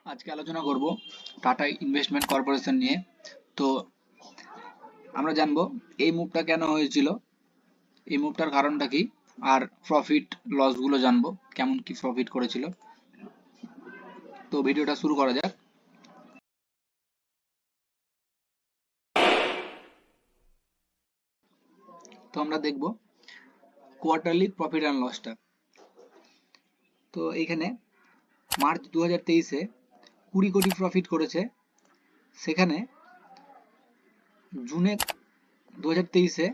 আজকে আলোচনা করব টাটা ইনভেস্টমেন্ট কর্পোরেশন নিয়ে। তো আমরা জানবো এই মুভটা কেন হয়েছিল, এই মুভটার কারণটা কি, আর প্রফিট লস গুলো জানবো, কেমন কি প্রফিট করেছিল। তো ভিডিওটা শুরু করা যাক। তো আমরা দেখব কোয়ার্টারলি প্রফিট অ্যান্ড লসটা। তো এইখানে মার্চ 2023-এ 20 কোটি প্রফিট করেছে, সেখানে জুনে 2023-এ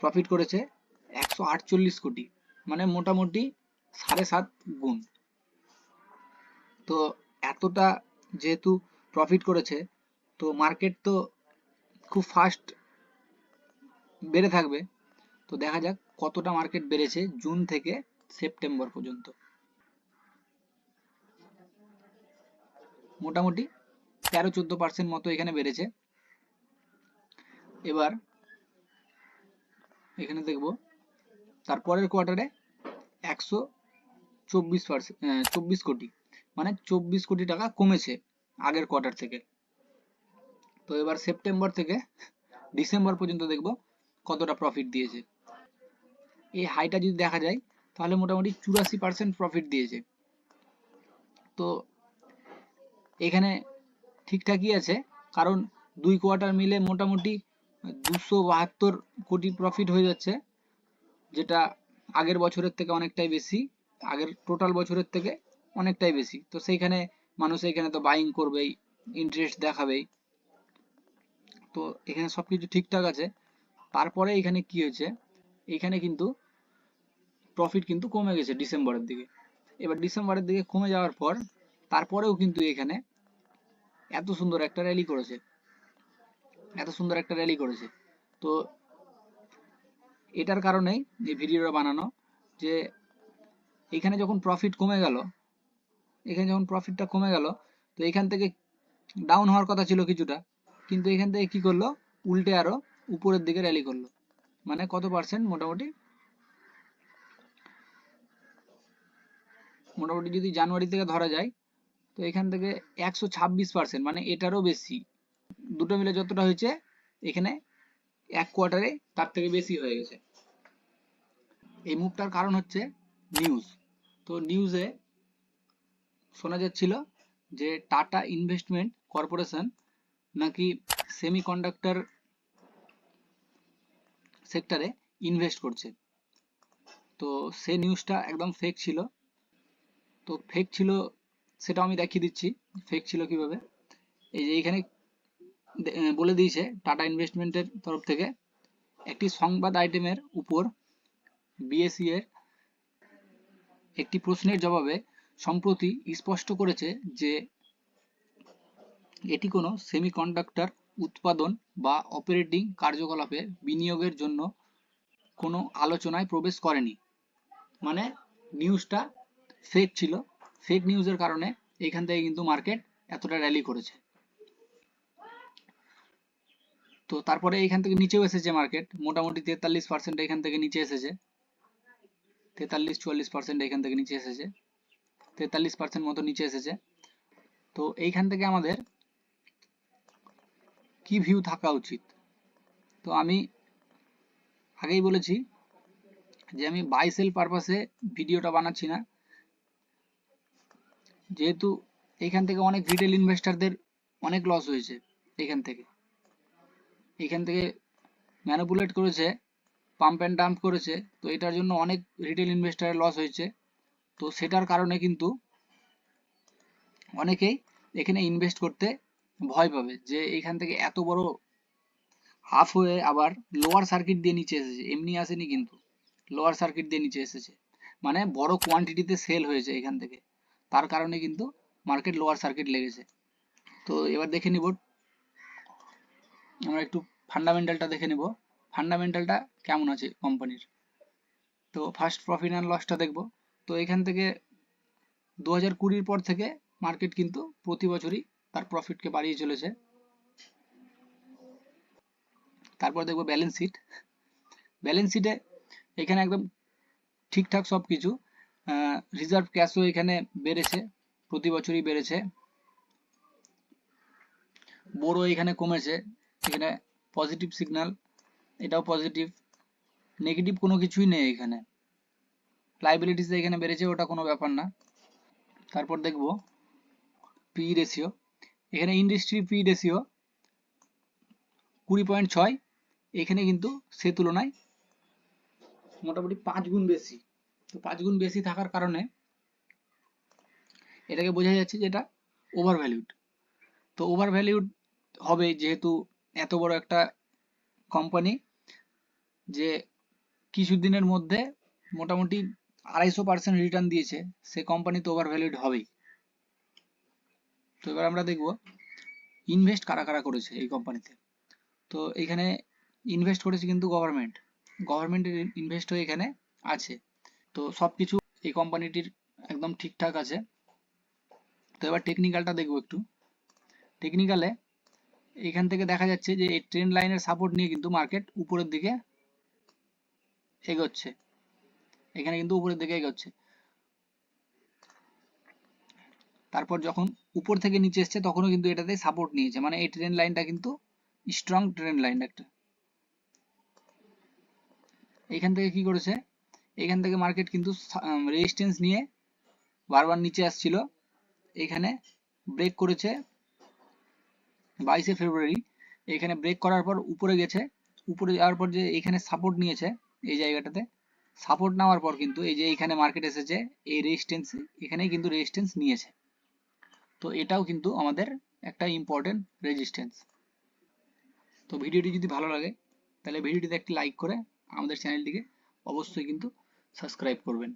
প্রফিট করেছে 148 কোটি, মানে মোটামুটি 7.5 গুণ। তো এতটা যেহেতু প্রফিট করেছে, তো মার্কেট তো খুব ফাস্ট বেড়ে থাকবে। তো দেখা যাক কতটা মার্কেট বেড়েছে জুন থেকে সেপ্টেম্বর পর্যন্ত। মোটামুটি 13-14% মতো এখানে বেড়েছে। এবার এখানে দেখব তারপরের কোয়ার্টারে 124 কোটি, মানে 24 কোটি টাকা কমেছে আগের কোয়ার্টার থেকে। তো এবার সেপ্টেম্বর থেকে ডিসেম্বর পর্যন্ত দেখব কতটা প্রফিট দিয়েছে। এই হাইটা যদি দেখা যায় তাহলে মোটামুটি 84% প্রফিট দিয়েছে। তো এখানে ঠিকঠাকই আছে, কারণ দুই কোয়ার্টার মিলে মোটামুটি 272 কোটি প্রফিট হয়ে যাচ্ছে, যেটা আগের বছরের থেকে অনেকটাই বেশি, আগের টোটাল বছরের থেকে অনেকটাই বেশি। তো সেইখানে মানুষ এখানে তো বাইং করবেই, ইন্টারেস্ট দেখাবেই। তো এখানে সবকিছু ঠিকঠাক আছে। তারপরে এখানে কি হয়েছে, এখানে কিন্তু প্রফিট কিন্তু কমে গেছে ডিসেম্বরের দিকে। এবার ডিসেম্বরের দিকে কমে যাওয়ার পর তারপরেও কিন্তু এখানে এত সুন্দর একটা র্যালি করেছে, এত সুন্দর একটা র্যালি করেছে। তো এটার কারণেই এই ভিডিওটা বানানো, যে এখানে যখন প্রফিট কমে গেল, এখানে যখন প্রফিটটা কমে গেল, তো এখান থেকে ডাউন হওয়ার কথা ছিল কিছুটা, কিন্তু এখান থেকে কি করলো, উল্টে আরো উপরের দিকে র্যালি করলো। মানে কত পার্সেন্ট, মোটামুটি মোটামুটি যদি জানুয়ারি থেকে ধরা যায়, তো এখান থেকে 126%, মানে এটারও বেশি। দুটো মিলে যতটা হয়েছে এখানে এক কোয়ার্টারে তার থেকে বেশি হয়ে গেছে। এই মুভটার কারণ হচ্ছে নিউজ। তো নিউজে শোনা যাচ্ছিল যে টাটা ইনভেস্টমেন্ট কর্পোরেশন নাকি সেমিকন্ডাক্টর সেক্টরে ইনভেস্ট করছে। তো সে নিউজটা একদম ফেক ছিল। তো ফেক ছিল সেটা আমি দেখিয়ে দিচ্ছি ফেক ছিল কিভাবে। এই যে এখানে বলে দিয়েছে টাটা ইনভেস্টমেন্টের তরফ থেকে, একটি সংবাদ আইটেমের উপর বিএসই এর একটি প্রশ্নের জবাবে সম্প্রতি স্পষ্ট করেছে যে এটি কোনো সেমিকন্ডাক্টর উৎপাদন বা অপারেটিং কার্যকলাপে বিনিয়োগের জন্য কোনো আলোচনায় প্রবেশ করেনি। মানে নিউজটা ফেক ছিল। ফেক নিউজের কারণে এখান থেকে কিন্তু মার্কেট এতটা র্যালি করেছে। তো তারপরে এখান থেকে নিচেও এসেছে মার্কেট, মোটামুটি 43% এখান থেকে নিচে এসেছে, 43-44% এখান থেকে নিচে এসেছে, 43% মতো নিচে এসেছে। তো এইখান থেকে আমাদের কি ভিউ থাকা উচিত? তো আমি আগেই বলেছি যে আমি বাই সেল পারপাসে ভিডিওটা বানাচ্ছি না, যেহেতু এখান থেকে অনেক রিটেল ইনভেস্টরদের অনেক লস হয়েছে। এখান থেকে ম্যানিপুলেট করেছে, পাম্প অ্যান্ড ডাম্প করেছে। তো এটার জন্য অনেক রিটেল ইনভেস্টরের লস হয়েছে। তো সেটার কারণে কিন্তু অনেকেই এখানে ইনভেস্ট করতে ভয় পাবে, যে এখান থেকে এত বড় হাফ হয়ে আবার লোয়ার সার্কিট দিয়ে নিচে এসেছে, এমনি আসেনি কিন্তু, লোয়ার সার্কিট দিয়ে নিচে এসেছে, মানে বড় কোয়ান্টিটিতে সেল হয়েছে এখান থেকে, তার কারণে কিন্তু মার্কেট লোয়ার সার্কিট লেগেছে। তো এবার দেখে নিব, আমরা একটু ফান্ডামেন্টালটা দেখে নিব, ফান্ডামেন্টালটা কেমন আছে কোম্পানির। তো ফার্স্ট প্রফিট অ্যান্ড লসটা দেখব। তো এখান থেকে 2020-র পর থেকে মার্কেট কিন্তু প্রতি বছরই তার প্রফিটকে বাড়িয়ে চলেছে। তারপর দেখব ব্যালেন্স শিট। ব্যালেন্স শিটে এখানে একদম ঠিকঠাক সব কিছু। রিজার্ভ ক্যাশও এখানে বেড়েছে, প্রতি বছরই বেড়েছে। বড় এখানে কমেছে, এখানে পজিটিভ সিগন্যাল, এটাও পজিটিভ, নেগেটিভ কোনো কিছুই নেই এখানে। লাইবিলিটিস এখানে বেড়েছে, ওটা কোনো ব্যাপার না। তারপর দেখব পি রেশিও, এখানে ইন্ডাস্ট্রি পি রেশিও 20.6, এখানে কিন্তু সে তুলনায় মোটামুটি 5 গুণ বেশি। তো 5 গুণ বেশি থাকার কারণে এটাকে বোঝা যাচ্ছে যে এটা ওভার ভ্যালুড। তো ওভার ভ্যালুড হবে যেহেতু এত বড় একটা কোম্পানি, যে কিছুদিনের মধ্যে মোটামুটি 250% রিটার্ন দিয়েছে, সে কোম্পানি তো ওভার ভ্যালুড হবেই। তো এবার আমরা দেখব ইনভেস্ট কারা কারা করেছে এই কোম্পানিতে। তো এখানে ইনভেস্ট করেছে কিন্তু গভর্নমেন্টের ইনভেস্ট হয়ে এখানে আছে। তো সবকিছু এই কোম্পানিটির একদম ঠিকঠাক আছে। তো এবার টেকনিক্যালটা দেখবো একটু। টেকনিক্যালে এখান থেকে দেখা যাচ্ছে যে এই ট্রেন্ড লাইনের সাপোর্ট নিয়ে কিন্তু মার্কেট উপরের দিকে এগোচ্ছে, এখানে কিন্তু উপরের দিকে এগোচ্ছে। তারপর যখন উপর থেকে নিচে এসছে তখনও কিন্তু এটাতে সাপোর্ট নিয়েছে, মানে এই ট্রেন্ড লাইনটা কিন্তু স্ট্রং ট্রেন্ড লাইন একটা। এখান থেকে কি করেছে, এখান থেকে মার্কেট কিন্তু রেজিস্ট্যান্স নিয়ে বারবার নিচে আসছিল, এখানে ব্রেক করেছে 22শে ফেব্রুয়ারি। এখানে ব্রেক করার পর উপরে গেছে, উপরে যাওয়ার পর যে এখানে সাপোর্ট নিয়েছে এই জায়গাটাতে, সাপোর্ট নেওয়ার পর কিন্তু এই যে এখানে মার্কেট এসেছে, এই রেজিস্ট্যান্স এখানেই কিন্তু রেজিস্ট্যান্স নিয়েছে। তো এটাও কিন্তু আমাদের একটা ইম্পর্টেন্ট রেজিস্ট্যান্স। তো ভিডিওটি যদি ভালো লাগে তাহলে ভিডিওটিতে একটি লাইক করে আমাদের চ্যানেলটিকে অবশ্যই কিন্তু সাবস্ক্রাইব করবেন।